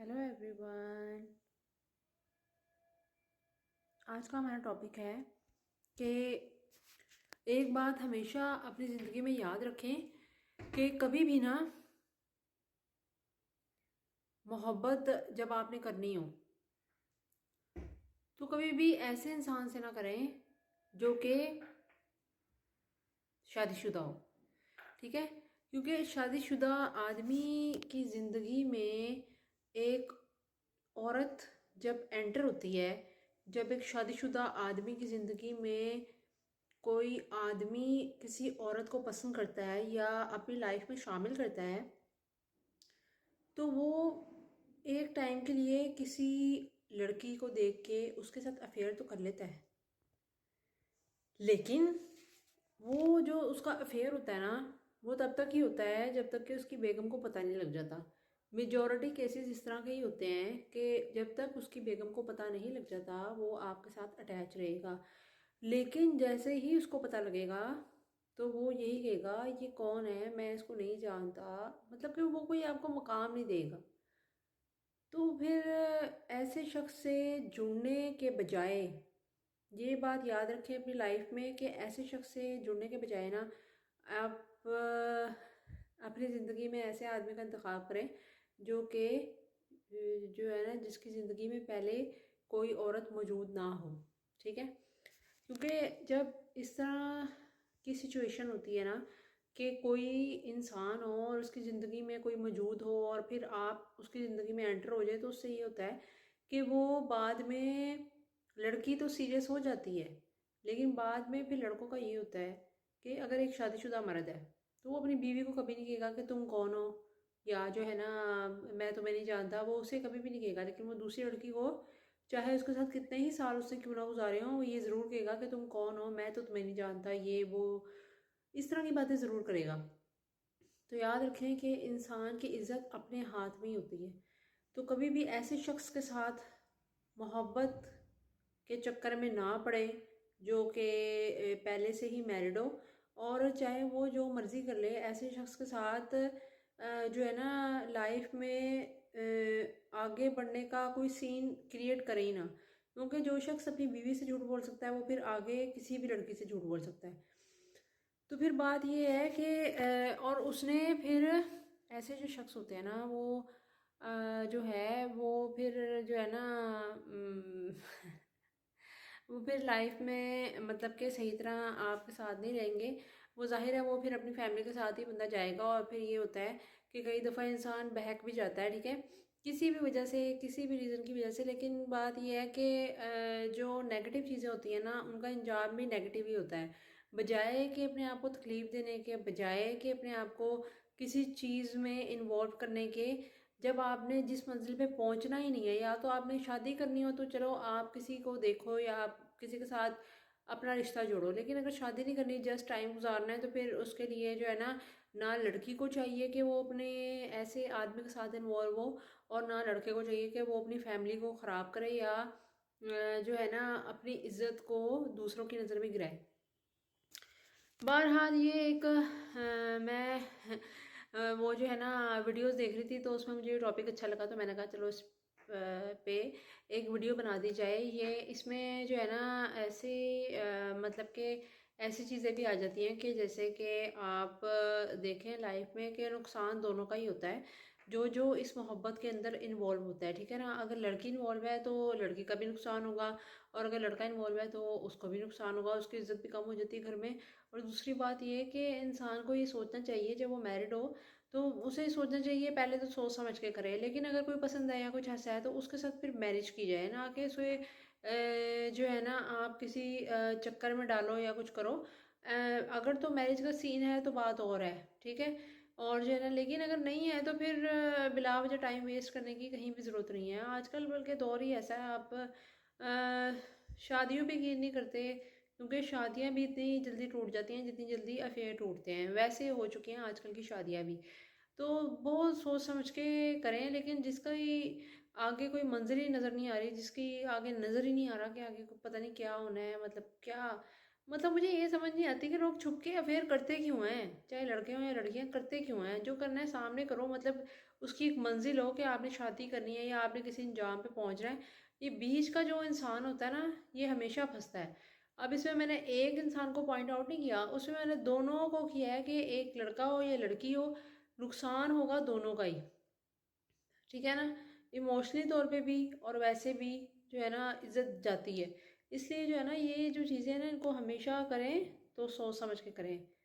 Hello everyone. आज का हमारा टॉपिक है कि एक बात हमेशा अपनी ज़िंदगी में याद रखें कि कभी भी ना मोहब्बत जब आपने करनी हो तो कभी भी ऐसे इंसान से ना करें जो कि शादीशुदा हो। ठीक है, क्योंकि शादीशुदा आदमी की ज़िंदगी में एक औरत जब एंटर होती है, जब एक शादीशुदा आदमी की ज़िंदगी में कोई आदमी किसी औरत को पसंद करता है या अपनी लाइफ में शामिल करता है, तो वो एक टाइम के लिए किसी लड़की को देख के उसके साथ अफेयर तो कर लेता है, लेकिन वो जो उसका अफेयर होता है ना, वो तब तक ही होता है जब तक कि उसकी बेगम को पता नहीं लग जाता। मेजॉरिटी केसेस इस तरह के ही होते हैं कि जब तक उसकी बेगम को पता नहीं लग जाता वो आपके साथ अटैच रहेगा, लेकिन जैसे ही उसको पता लगेगा तो वो यही कहेगा ये कौन है, मैं इसको नहीं जानता, मतलब कि वो कोई आपको मकाम नहीं देगा। तो फिर ऐसे शख्स से जुड़ने के बजाय ये बात याद रखें अपनी लाइफ में कि ऐसे शख्स से जुड़ने के बजाय ना आप अपनी ज़िंदगी में ऐसे आदमी का इंतखाब करें जो कि जो है ना, जिसकी ज़िंदगी में पहले कोई औरत मौजूद ना हो। ठीक है, क्योंकि जब इस तरह की सिचुएशन होती है ना कि कोई इंसान हो और उसकी ज़िंदगी में कोई मौजूद हो और फिर आप उसकी ज़िंदगी में एंटर हो जाए, तो उससे ये होता है कि वो बाद में, लड़की तो सीरियस हो जाती है लेकिन बाद में फिर लड़कों का ये होता है कि अगर एक शादीशुदा मर्द है तो वो अपनी बीवी को कभी नहीं कहेगा कि तुम कौन हो, या जो है ना मैं तुम्हें नहीं जानता, वो उसे कभी भी नहीं कहेगा। लेकिन वो दूसरी लड़की को, चाहे उसके साथ कितने ही साल उससे क्यों ना गुजारे हों, वो ये ज़रूर कहेगा कि तुम कौन हो, मैं तो तुम्हें नहीं जानता, ये वो इस तरह की बातें ज़रूर करेगा। तो याद रखें कि इंसान की इज़्ज़त अपने हाथ में ही होती है। तो कभी भी ऐसे शख्स के साथ मोहब्बत के चक्कर में ना पड़े जो कि पहले से ही मैरिड हो, और चाहे वो जो मर्ज़ी कर ले, ऐसे शख्स के साथ जो है ना लाइफ में आगे बढ़ने का कोई सीन क्रिएट करे ही ना, क्योंकि जो शख्स अपनी बीवी से झूठ बोल सकता है वो फिर आगे किसी भी लड़की से झूठ बोल सकता है। तो फिर बात ये है कि और उसने फिर ऐसे जो शख्स होते हैं ना वो जो है वो फिर जो है ना वो फिर लाइफ में मतलब कि सही तरह आपके साथ नहीं रहेंगे। वो जाहिर है वो फिर अपनी फैमिली के साथ ही बंदा जाएगा, और फिर ये होता है कि कई दफ़ा इंसान बहक भी जाता है। ठीक है, किसी भी वजह से, किसी भी रीज़न की वजह से। लेकिन बात यह है कि जो नेगेटिव चीज़ें होती हैं ना उनका अंजाम भी नेगेटिव ही होता है। बजाय कि अपने आप को तकलीफ़ देने के, बजाय कि अपने आप को किसी चीज़ में इन्वॉल्व करने के, जब आपने जिस मंजिल पे पहुंचना ही नहीं है, या तो आपने शादी करनी हो तो चलो आप किसी को देखो या आप किसी के साथ अपना रिश्ता जोड़ो, लेकिन अगर शादी नहीं करनी, जस्ट टाइम गुजारना है, तो फिर उसके लिए जो है ना लड़की को चाहिए कि वो अपने ऐसे आदमी के साथ इन्वॉल्व हो, और ना लड़के को चाहिए कि वो अपनी फैमिली को ख़राब करे या जो है ना अपनी इज्जत को दूसरों की नज़र में गिराए। बहरहाल ये एक मैं वो जो है ना वीडियोस देख रही थी, तो उसमें मुझे ये टॉपिक अच्छा लगा, तो मैंने कहा चलो इस पे एक वीडियो बना दी जाए। ये इसमें जो है ना ऐसे मतलब कि ऐसी चीज़ें भी आ जाती हैं कि जैसे कि आप देखें लाइफ में कि नुकसान दोनों का ही होता है, जो जो इस मोहब्बत के अंदर इन्वॉल्व होता है। ठीक है ना, अगर लड़की इन्वॉल्व है तो लड़की का भी नुकसान होगा, और अगर लड़का इन्वॉल्व है तो उसको भी नुकसान होगा, उसकी इज्जत भी कम हो जाती है घर में। और दूसरी बात ये है कि इंसान को ये सोचना चाहिए जब वो मैरिड हो, तो उसे सोचना चाहिए पहले तो सोच समझ के करे, लेकिन अगर कोई पसंद है या कुछ ऐसा है तो उसके साथ फिर मैरिज की जाए, ना कि उसे जो है ना आप किसी चक्कर में डालो या कुछ करो। अगर तो मैरिज का सीन है तो बात और है। ठीक है, और जो है ना, लेकिन अगर नहीं है तो फिर बिला वजह टाइम वेस्ट करने की कहीं भी ज़रूरत नहीं है। आजकल बल्कि दौर ही ऐसा है, आप शादियों पे यकीन नहीं करते, क्योंकि शादियां भी इतनी जल्दी टूट जाती हैं जितनी जल्दी अफेयर टूटते हैं, वैसे हो चुकी हैं आजकल की शादियां भी। तो बहुत सोच समझ के करें, लेकिन जिसका ही आगे कोई मंजिल ही नज़र नहीं आ रही, जिसकी आगे नज़र ही नहीं आ रहा कि आगे को पता नहीं क्या होना है, मतलब क्या मतलब मुझे ये समझ नहीं आती कि लोग छुप के अफेयर करते क्यों हैं, चाहे लड़के हों या लड़कियां, करते क्यों हैं? जो करना है सामने करो, मतलब उसकी एक मंजिल हो कि आपने शादी करनी है या आपने किसी अंजाम पे पहुंचना है। ये बीच का जो इंसान होता है ना, ये हमेशा फंसता है। अब इसमें मैंने एक इंसान को पॉइंट आउट नहीं किया, उसमें मैंने दोनों को किया है कि एक लड़का हो या लड़की हो, नुकसान होगा दोनों का ही। ठीक है ना? इमोशनली तौर पे भी और वैसे भी जो है ना इज्जत जाती है। इसलिए जो है ना ये जो चीज़ें हैं ना, इनको हमेशा करें तो सोच समझ के करें।